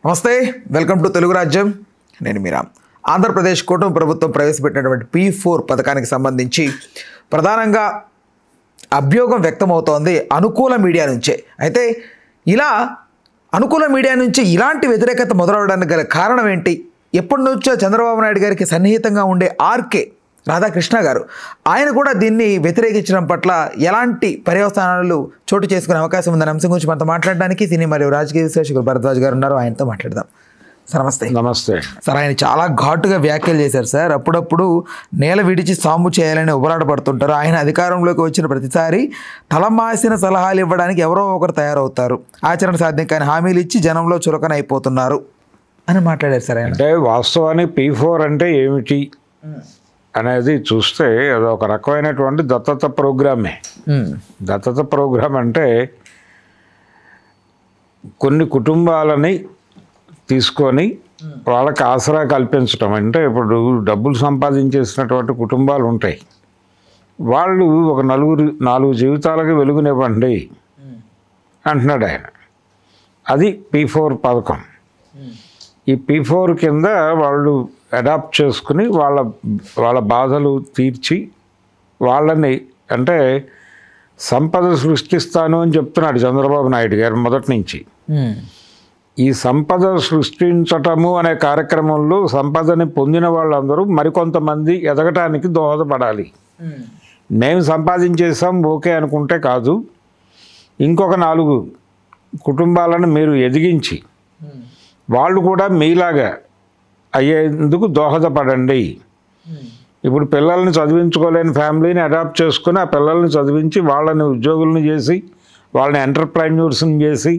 నమస్తే, welcome to Telugu రాజ్యం. నేను మీరా. ఆంధ్రప్రదేశ్ కూటమి ప్రభుత్వం ప్రవేశపెట్టినటువంటి P4 పథకానికి సంబంధించి ప్రధానంగా అభ్యోగం వ్యక్తమవుతోంది అనుకూల మీడియా నుంచే. అయితే ఇలా అనుకూల మీడియా నుంచి ఇలాంటి వ్యతిరేకత మొదలవడానికి గల కారణం ఏంటి? ఎప్పటి నుంచో చంద్రబాబు నాయుడు గారికి సన్నిహితంగా ఉండే ఆర్కే రాధాకృష్ణ గారు ఆయన కూడా దీన్ని వ్యతిరేకించడం పట్ల ఎలాంటి పర్యవసానాలు చోటు చేసుకునే అవకాశం ఉందనే అంశం గురించి మనతో మాట్లాడడానికి సినీ మరియు రాజకీయ విశ్లేషకులు భరద్వాజ్ గారు ఉన్నారు. ఆయనతో మాట్లాడదాం. సార్ నమస్తే. నమస్తే సార్, ఆయన చాలా ఘాటుగా వ్యాఖ్యలు చేశారు సార్. అప్పుడప్పుడు నేల విడిచి సాము చేయాలని ఉబలాట పడుతుంటారు. ఆయన అధికారంలోకి వచ్చిన ప్రతిసారి తలమాసిన సలహాలు ఇవ్వడానికి ఎవరో ఒకరు తయారవుతారు, ఆచరణ సాధ్యం కానీ హామీలు ఇచ్చి జనంలో చులకన అయిపోతున్నారు అని మాట్లాడారు సార్ ఆయన. అంటే వాస్తవానికి P4 అంటే ఏమిటి అనేది చూస్తే అది ఒక రకమైనటువంటి దత్తత ప్రోగ్రామే. దత్తత ప్రోగ్రామ్ అంటే కొన్ని కుటుంబాలని తీసుకొని వాళ్ళకి ఆసరా కల్పించడం. అంటే ఇప్పుడు డబ్బులు సంపాదించేసినటువంటి కుటుంబాలు ఉంటాయి, వాళ్ళు ఒక నాలుగు జీవితాలకు వెలుగునివ్వండి అంటున్నాడు ఆయన. అది P4 పథకం. ఈ P4 కింద వాళ్ళు అడాప్ట్ చేసుకుని వాళ్ళ బాధలు తీర్చి వాళ్ళని అంటే సంపద సృష్టిస్తాను అని చెప్తున్నాడు చంద్రబాబు నాయుడు గారు మొదటి నుంచి. ఈ సంపద సృష్టించటము అనే కార్యక్రమంలో సంపదని పొందిన వాళ్ళందరూ మరికొంతమంది ఎదగటానికి దోహదపడాలి. మేము సంపాదించేసాం ఓకే అనుకుంటే కాదు, ఇంకొక 4 కుటుంబాలను మీరు ఎదిగించి వాళ్ళు కూడా మీలాగా అయ్యేందుకు దోహదపడండి. ఇప్పుడు పిల్లల్ని చదివించుకోలేని ఫ్యామిలీని అడాప్ట్ చేసుకుని ఆ పిల్లల్ని చదివించి వాళ్ళని ఉద్యోగులను చేసి వాళ్ళని ఎంటర్ప్రైన్యూర్స్ని చేసి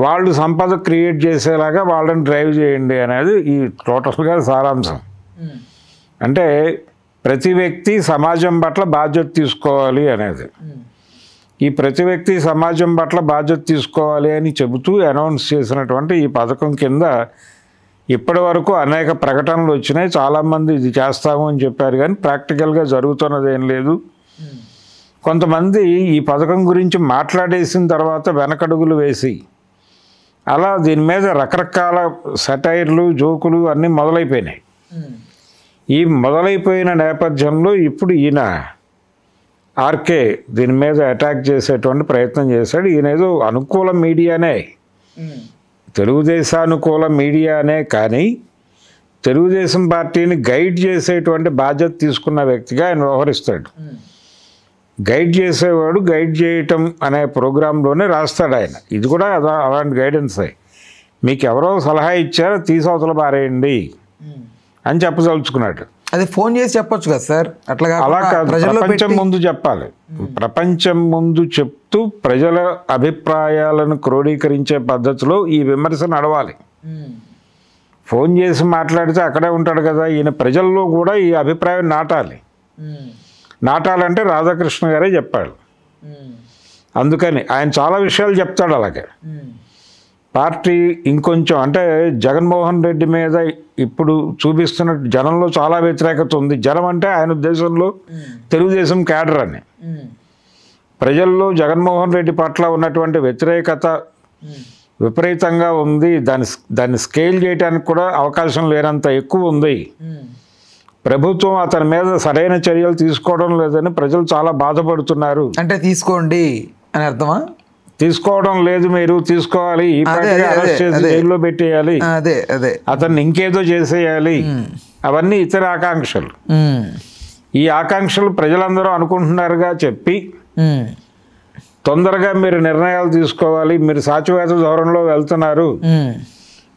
వాళ్ళు సంపద క్రియేట్ చేసేలాగా వాళ్ళని డ్రైవ్ చేయండి అనేది ఈ టోటల్గా సారాంశం. అంటే ప్రతి వ్యక్తి సమాజం పట్ల బాధ్యత తీసుకోవాలి అనేది. ఈ ప్రతి వ్యక్తి సమాజం పట్ల బాధ్యత తీసుకోవాలి అని చెబుతూ అనౌన్స్ చేసినటువంటి ఈ పథకం కింద ఇప్పటి వరకు అనేక ప్రకటనలు వచ్చినాయి. చాలామంది ఇది చేస్తాము అని చెప్పారు, కానీ ప్రాక్టికల్గా జరుగుతున్నది ఏం లేదు. కొంతమంది ఈ పథకం గురించి మాట్లాడేసిన తర్వాత వెనకడుగులు వేసి అలా దీని మీద రకరకాల సెటైర్లు జోకులు అన్నీ మొదలైపోయినాయి. ఈ మొదలైపోయిన నేపథ్యంలో ఇప్పుడు ఈయన ఆర్కే దీని మీద అటాక్ చేసేటువంటి ప్రయత్నం చేశాడు. ఈయన ఏదో అనుకూల మీడియానే, తెలుగుదేశానుకూల మీడియానే, కానీ తెలుగుదేశం పార్టీని గైడ్ చేసేటువంటి బాధ్యత తీసుకున్న వ్యక్తిగా ఆయన వ్యవహరిస్తాడు. గైడ్ చేసేవాడు గైడ్ చేయటం అనే ప్రోగ్రాంలోనే రాస్తాడు ఆయన. ఇది కూడా అలాంటి గైడెన్సే. మీకు ఎవరో సలహా ఇచ్చారో తీసవతల పారేయండి అని చెప్పదలుచుకున్నాడు. అది ఫోన్ చేసి చెప్పొచ్చు కదా సార్, అట్లా అలా కాదు, ప్రపంచం ముందు చెప్పాలి. ప్రపంచం ముందు చెప్తూ ప్రజల అభిప్రాయాలను క్రోడీకరించే పద్ధతిలో ఈ విమర్శ నడవాలి. ఫోన్ చేసి మాట్లాడితే అక్కడే ఉంటాడు కదా. ఈయన ప్రజల్లో కూడా ఈ అభిప్రాయం నాటాలంటే రాధాకృష్ణ గారే చెప్పాడు. అందుకని ఆయన చాలా విషయాలు చెప్తాడు. అలాగే పార్టీ ఇంకొంచెం అంటే జగన్మోహన్ రెడ్డి మీద ఇప్పుడు చూపిస్తున్న జనంలో చాలా వ్యతిరేకత ఉంది. జనం అంటే ఆయన ఉద్దేశంలో తెలుగుదేశం క్యాడర్ అని. ప్రజల్లో జగన్మోహన్ రెడ్డి పట్ల ఉన్నటువంటి వ్యతిరేకత విపరీతంగా ఉంది. దాన్ని స్కేల్ చేయడానికి కూడా అవకాశం లేనంత ఎక్కువ ఉంది. ప్రభుత్వం అతని మీద సరైన చర్యలు తీసుకోవడం లేదని ప్రజలు చాలా బాధపడుతున్నారు. అంటే తీసుకోండి అని అర్థమా? తీసుకోవడం లేదు, మీరు తీసుకోవాలి. ఈ పార్టీని అరెస్ట్ చేసి జైల్లో పెట్టేయాలి, అతన్ని ఇంకేదో చేసేయాలి, అవన్నీ ఇతర ఆకాంక్షలు. ఈ ఆకాంక్షలు ప్రజలందరూ అనుకుంటున్నారుగా చెప్పి తొందరగా మీరు నిర్ణయాలు తీసుకోవాలి, మీరు సాచివేత ధోరణిలో వెళ్తున్నారు,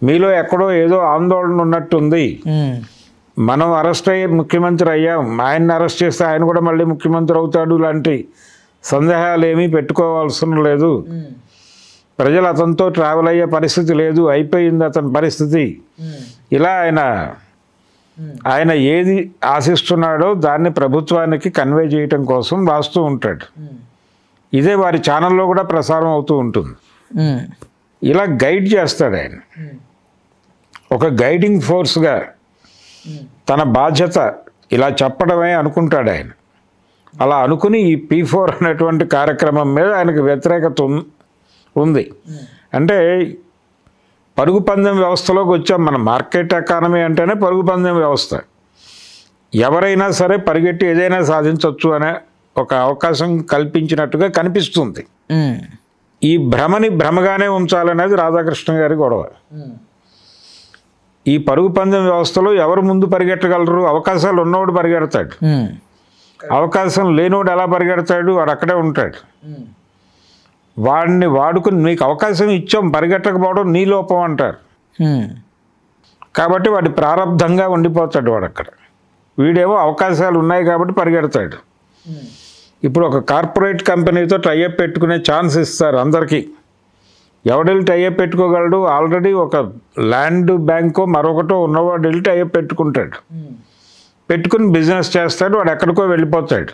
మీలో ఎక్కడో ఏదో ఆందోళన ఉన్నట్టుంది, మనం అరెస్ట్ అయ్యి ముఖ్యమంత్రి అయ్యాం, ఆయన్ని అరెస్ట్ చేస్తే ఆయన కూడా మళ్ళీ ముఖ్యమంత్రి అవుతాడు లాంటి సందేహాలు ఏమీ పెట్టుకోవాల్సిన లేదు, ప్రజలు అతనితో ట్రావెల్ అయ్యే పరిస్థితి లేదు, అయిపోయింది అతని పరిస్థితి. ఇలా ఆయన ఏది ఆశిస్తున్నాడో దాన్ని ప్రభుత్వానికి కన్వే చేయటం కోసం రాస్తూ ఉంటాడు. ఇదే వారి ఛానల్లో కూడా ప్రసారం అవుతూ ఉంటుంది. ఇలా గైడ్ చేస్తాడు ఆయన. ఒక గైడింగ్ ఫోర్స్గా తన బాధ్యత ఇలా చెప్పడమే అనుకుంటాడు ఆయన. అలా అనుకుని ఈ P4 అనేటువంటి కార్యక్రమం మీద ఆయనకు వ్యతిరేకత ఉంది. అంటే పరుగు పందెం వ్యవస్థలోకి వచ్చాం. మన మార్కెట్ ఎకానమీ అంటేనే పరుగు పందెం వ్యవస్థ. ఎవరైనా సరే పరిగెట్టి ఏదైనా సాధించవచ్చు అనే ఒక అవకాశం కల్పించినట్టుగా కనిపిస్తుంది. ఈ భ్రమని భ్రమగానే ఉంచాలనేది రాధాకృష్ణ గారి గొడవ. ఈ పరుగు పందెం వ్యవస్థలో ఎవరు ముందు పరిగెట్టగలరు? అవకాశాలు ఉన్నవాడు పరిగెడతాడు, అవకాశం లేనివాడు ఎలా పరిగెడతాడు? వాడు అక్కడే ఉంటాడు. వాడిని వాడుకుని నీకు అవకాశం ఇచ్చాం, పరిగెట్టకపోవడం నీ లోపం అంటారు. కాబట్టి వాడి ప్రారంధంగా ఉండిపోతాడు వాడు అక్కడ. వీడేమో అవకాశాలు ఉన్నాయి కాబట్టి పరిగెడతాడు. ఇప్పుడు ఒక కార్పొరేట్ కంపెనీతో టైఅప్ పెట్టుకునే ఛాన్స్ ఇస్తారు అందరికీ. ఎవడెళ్ళి టైఅప్ పెట్టుకోగలడు? ఆల్రెడీ ఒక ల్యాండ్ బ్యాంకో మరొకటో ఉన్నవాడు వెళ్ళి టైఅప్ పెట్టుకుంటాడు, పెట్టుకుని బిజినెస్ చేస్తాడు, వాడు ఎక్కడికో వెళ్ళిపోతాడు.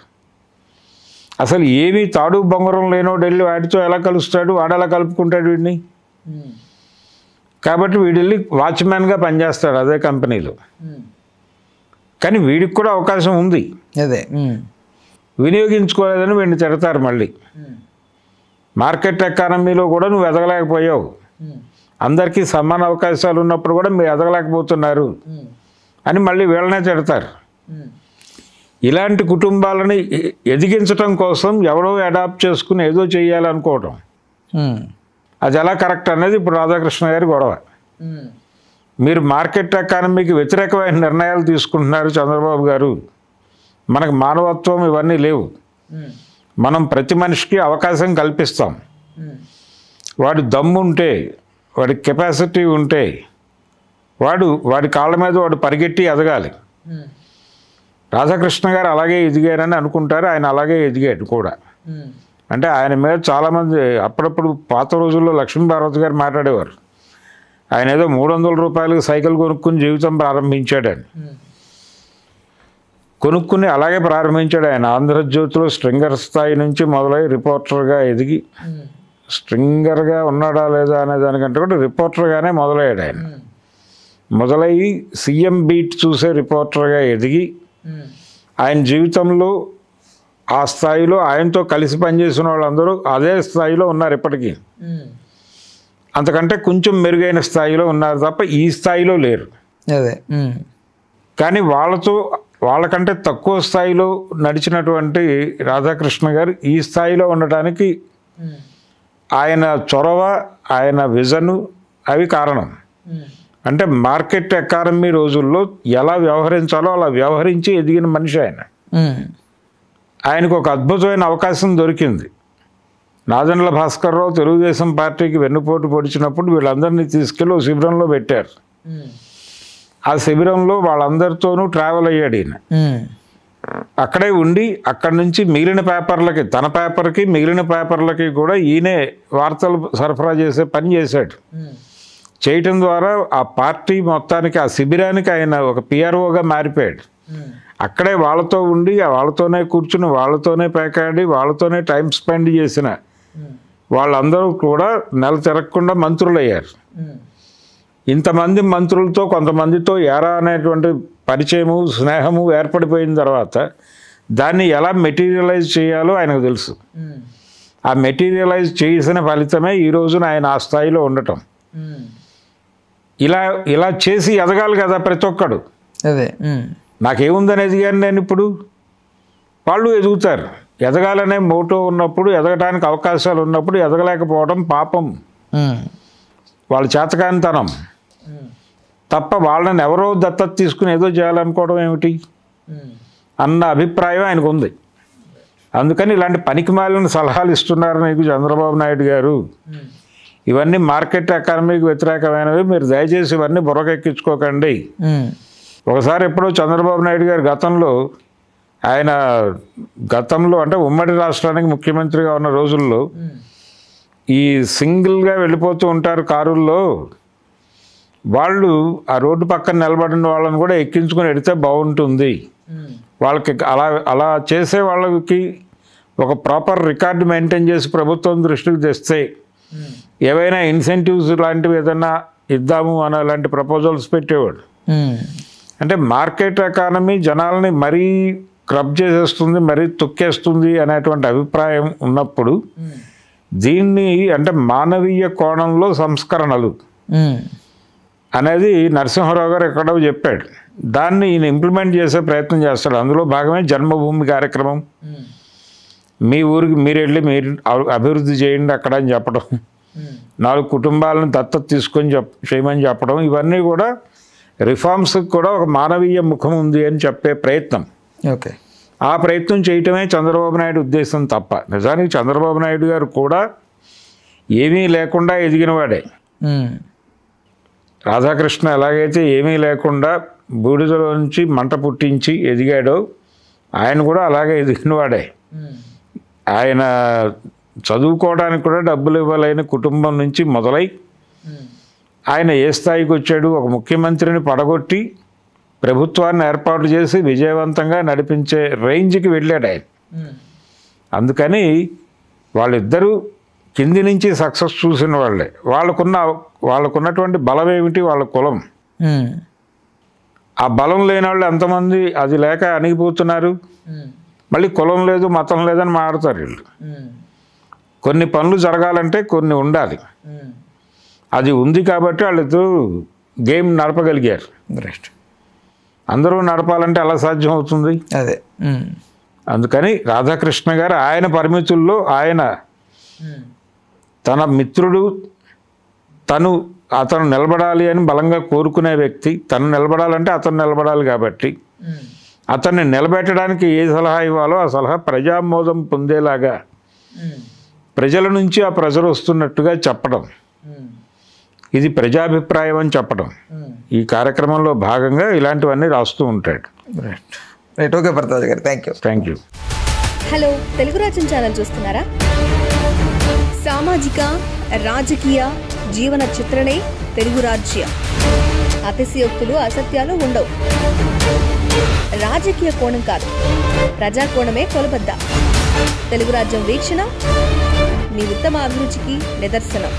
అసలు ఏమీ తాడు బొంగరం లేనోడు వెళ్ళి వాడితో ఎలా కలుస్తాడు? వాడు ఎలా కలుపుకుంటాడు వీడిని? కాబట్టి వీడెళ్ళి వాచ్మ్యాన్గా పనిచేస్తాడు అదే కంపెనీలో. కానీ వీడికి కూడా అవకాశం ఉంది, అదే వినియోగించుకోలేదని వీడిని తిడతారు మళ్ళీ. మార్కెట్ ఎకానమీలో కూడా నువ్వు ఎదగలేకపోయావు, అందరికీ సమాన అవకాశాలు ఉన్నప్పుడు కూడా మీరు ఎదగలేకపోతున్నారు అని మళ్ళీ వీళ్ళనే తిడతారు. ఇలాంటి కుటుంబాలని ఎదిగించడం కోసం ఎవడో అడాప్ట్ చేసుకుని ఏదో చేయాలనుకోవటం, అది ఎలా కరెక్ట్ అనేది ఇప్పుడు రాధాకృష్ణ గారి గొడవ. మీరు మార్కెట్ ఎకానమీకి వ్యతిరేకమైన నిర్ణయాలు తీసుకుంటున్నారు చంద్రబాబు గారు. మనకు మానవత్వం ఇవన్నీ లేవు. మనం ప్రతి మనిషికి అవకాశం కల్పిస్తాం. వాడి దమ్ము ఉంటే, వాడి కెపాసిటీ ఉంటే వాడి కాళ్ళ మీద వాడు పరిగెట్టి ఎదగాలి. రాధాకృష్ణ గారు అలాగే ఎదిగారని అనుకుంటారు. ఆయన అలాగే ఎదిగాడు కూడా. అంటే ఆయన మీద చాలామంది అప్పుడప్పుడు పాత రోజుల్లో లక్ష్మీపార్వతి గారు మాట్లాడేవారు, ఆయన ఏదో 300 రూపాయలకు సైకిల్ కొనుక్కుని జీవితం ప్రారంభించాడని. కొనుక్కుని అలాగే ప్రారంభించాడు ఆయన. ఆంధ్రజ్యోతిలో స్ట్రింగర్ స్థాయి నుంచి మొదలై రిపోర్టర్గా ఎదిగి, స్ట్రింగర్గా ఉన్నాడా లేదా అనే దానికంటే కూడా రిపోర్టర్గానే మొదలయ్యాడు ఆయన. మొదలయ్యి సీఎం బీట్ చూసే రిపోర్టర్గా ఎదిగి, ఆయన జీవితంలో ఆ స్థాయిలో ఆయనతో కలిసి పనిచేసిన వాళ్ళందరూ అదే స్థాయిలో ఉన్నారు ఇప్పటికీ. అంతకంటే కొంచెం మెరుగైన స్థాయిలో ఉన్నారు తప్ప ఈ స్థాయిలో లేరు. అదే కానీ వాళ్ళకంటే తక్కువ స్థాయిలో నడిచినటువంటి రాధాకృష్ణ గారు ఈ స్థాయిలో ఉండటానికి ఆయన చొరవ, ఆయన విజను అవి కారణం. అంటే మార్కెట్ ఎకానమీ రోజుల్లో ఎలా వ్యవహరించాలో అలా వ్యవహరించి ఎదిగిన మనిషి ఆయన. ఆయనకు ఒక అద్భుతమైన అవకాశం దొరికింది. నాదెండ్ల భాస్కర్రావు తెలుగుదేశం పార్టీకి వెన్నుపోటు పొడిచినప్పుడు వీళ్ళందరినీ తీసుకెళ్ళి ఒక శిబిరంలో పెట్టారు. ఆ శిబిరంలో వాళ్ళందరితోనూ ట్రావెల్ అయ్యాడు ఈయన. అక్కడే ఉండి అక్కడి నుంచి మిగిలిన పేపర్లకి, తన పేపర్కి మిగిలిన పేపర్లకి కూడా ఈయనే వార్తలు సరఫరా చేసే పని చేశాడు. చేయటం ద్వారా ఆ పార్టీ మొత్తానికి, ఆ శిబిరానికి ఆయన ఒక పిఆర్ఓగా మారిపోయాడు. అక్కడే వాళ్ళతో ఉండి వాళ్ళతోనే కూర్చుని వాళ్ళతోనే పేకాడి వాళ్ళతోనే టైం స్పెండ్ చేసిన వాళ్ళందరూ కూడా నెల తిరగకుండా మంత్రులయ్యారు. ఇంతమంది మంత్రులతో కొంతమందితో ఎరా అనేటువంటి పరిచయము, స్నేహము ఏర్పడిపోయిన తర్వాత దాన్ని ఎలా మెటీరియలైజ్ చేయాలో ఆయనకు తెలుసు. ఆ మెటీరియలైజ్ చేసిన ఫలితమే ఈ రోజున ఆయన ఆ స్థాయిలో ఉండటం. ఇలా చేసి ఎదగాలి కదా ప్రతి ఒక్కడు. అదే నాకేముందని ఎదిగాను నేను ఇప్పుడు, వాళ్ళు ఎదుగుతారు. ఎదగాలనే మోటో ఉన్నప్పుడు, ఎదగడానికి అవకాశాలు ఉన్నప్పుడు ఎదగలేకపోవడం పాపం, వాళ్ళ చేతకానితనం తప్ప వాళ్ళని ఎవరో దత్తత తీసుకుని ఏదో చేయాలనుకోవడం ఏమిటి అన్న అభిప్రాయం ఆయనకు ఉంది. అందుకని ఇలాంటి పనికిమాలిన సలహాలు ఇస్తున్నారు నీకు చంద్రబాబు నాయుడు గారు. ఇవన్నీ మార్కెట్ ఎకానమీకి వ్యతిరేకమైనవి, మీరు దయచేసి ఇవన్నీ బుర్రకెక్కించుకోకండి. ఒకసారి ఎప్పుడో చంద్రబాబు నాయుడు గారు గతంలో అంటే ఉమ్మడి రాష్ట్రానికి ముఖ్యమంత్రిగా ఉన్న రోజుల్లో ఈ సింగిల్గా వెళ్ళిపోతూ ఉంటారు కారుల్లో, వాళ్ళు ఆ రోడ్డు పక్కన నిలబడిన వాళ్ళని కూడా ఎక్కించుకొని వెడితే బాగుంటుంది, వాళ్ళకి అలా చేసే వాళ్ళకి ఒక ప్రాపర్ రికార్డు మెయింటైన్ చేసి ప్రభుత్వం దృష్టికి తెస్తే ఏవైనా ఇన్సెంటివ్స్ లాంటివి ఏదైనా ఇద్దాము అని అలాంటి ప్రపోజల్స్ పెట్టేవాడు. అంటే మార్కెట్ ఎకానమీ జనాలని మరీ క్రబ్ చేసేస్తుంది, మరీ తొక్కేస్తుంది అనేటువంటి అభిప్రాయం ఉన్నప్పుడు దీన్ని అంటే మానవీయ కోణంలో సంస్కరణలు అనేది నరసింహారావు గారు ఎక్కడో చెప్పాడు. దాన్ని ఈయన ఇంప్లిమెంట్ చేసే ప్రయత్నం చేస్తాడు. అందులో భాగమే జన్మభూమి కార్యక్రమం. మీ ఊరికి మీరు వెళ్ళి మీరు అభివృద్ధి చేయండి అక్కడ అని చెప్పడం, 4 కుటుంబాలను దత్తత తీసుకొని చేయమని చెప్పడం, ఇవన్నీ కూడా రిఫార్మ్స్కి కూడా ఒక మానవీయ ముఖం ఉంది అని చెప్పే ప్రయత్నం. ఓకే, ఆ ప్రయత్నం చేయటమే చంద్రబాబు నాయుడు ఉద్దేశం తప్ప నిజానికి చంద్రబాబు నాయుడు గారు కూడా ఏమీ లేకుండా ఎదిగినవాడే. రాధాకృష్ణ ఎలాగైతే ఏమీ లేకుండా బూడిదలో నుంచి మంట పుట్టించి ఎదిగాడో ఆయన కూడా అలాగే ఎదిగినవాడే. ఆయన చదువుకోవడానికి కూడా డబ్బులు ఇవ్వలేని కుటుంబం నుంచి మొదలై ఆయన ఏ స్థాయికి వచ్చాడు? ఒక ముఖ్యమంత్రిని పడగొట్టి ప్రభుత్వాన్ని ఏర్పాటు చేసి విజయవంతంగా నడిపించే రేంజ్కి వెళ్ళాడు ఆయన. అందుకని వాళ్ళిద్దరూ కింది నుంచి సక్సెస్ చూసిన వాళ్ళే. వాళ్ళకున్నటువంటి బలం ఏమిటి? వాళ్ళ కులం. ఆ బలం లేని వాళ్ళు ఎంతమంది అది లేక అణిగిపోతున్నారు. మళ్ళీ కులం లేదు మతం లేదని మాట్లాడతారు వీళ్ళు. కొన్ని పనులు జరగాలంటే కొన్ని ఉండాలి. అది ఉంది కాబట్టి వాళ్ళిద్దరూ గేమ్ నడపగలిగారు. రైట్, అందరూ నడపాలంటే ఎలా సాధ్యం అవుతుంది? అదే. అందుకని రాధాకృష్ణ గారు ఆయన పరిమితుల్లో ఆయన తన మిత్రుడు అతను నిలబడాలి అని బలంగా కోరుకునే వ్యక్తి, తను నిలబడాలంటే అతను నిలబడాలి కాబట్టి అతన్ని నిలబెట్టడానికి ఏ సలహా ఇవ్వాలో ఆ సలహా ప్రజామోదం పొందేలాగా ప్రజల నుంచి ఆ ప్రెజర్ వస్తున్నట్టుగా చెప్పడం, ఇది ప్రజాభిప్రాయం అని చెప్పడం, ఈ కార్యక్రమంలో భాగంగా ఇలాంటివన్నీ రాస్తూ ఉంటాడు. రైట్ రైట్, ఓకే భరద్వాజ్ గారు, థ్యాంక్ యూ. హలో, తెలుగు రాజ్యం ఛానల్ చూస్తున్నారా? సామాజిక రాజకీయ జీవన చిత్రణే తెలుగు రాజ్యం. అతిశయోక్తులు అసత్యాలు ఉండవు. రాజకీయ కోణం కాదు, ప్రజా కోణమే కొలబద్ద. తెలుగు రాజ్యం వీక్షణ మీ ఉత్తమ అభిరుచికి నిదర్శనం.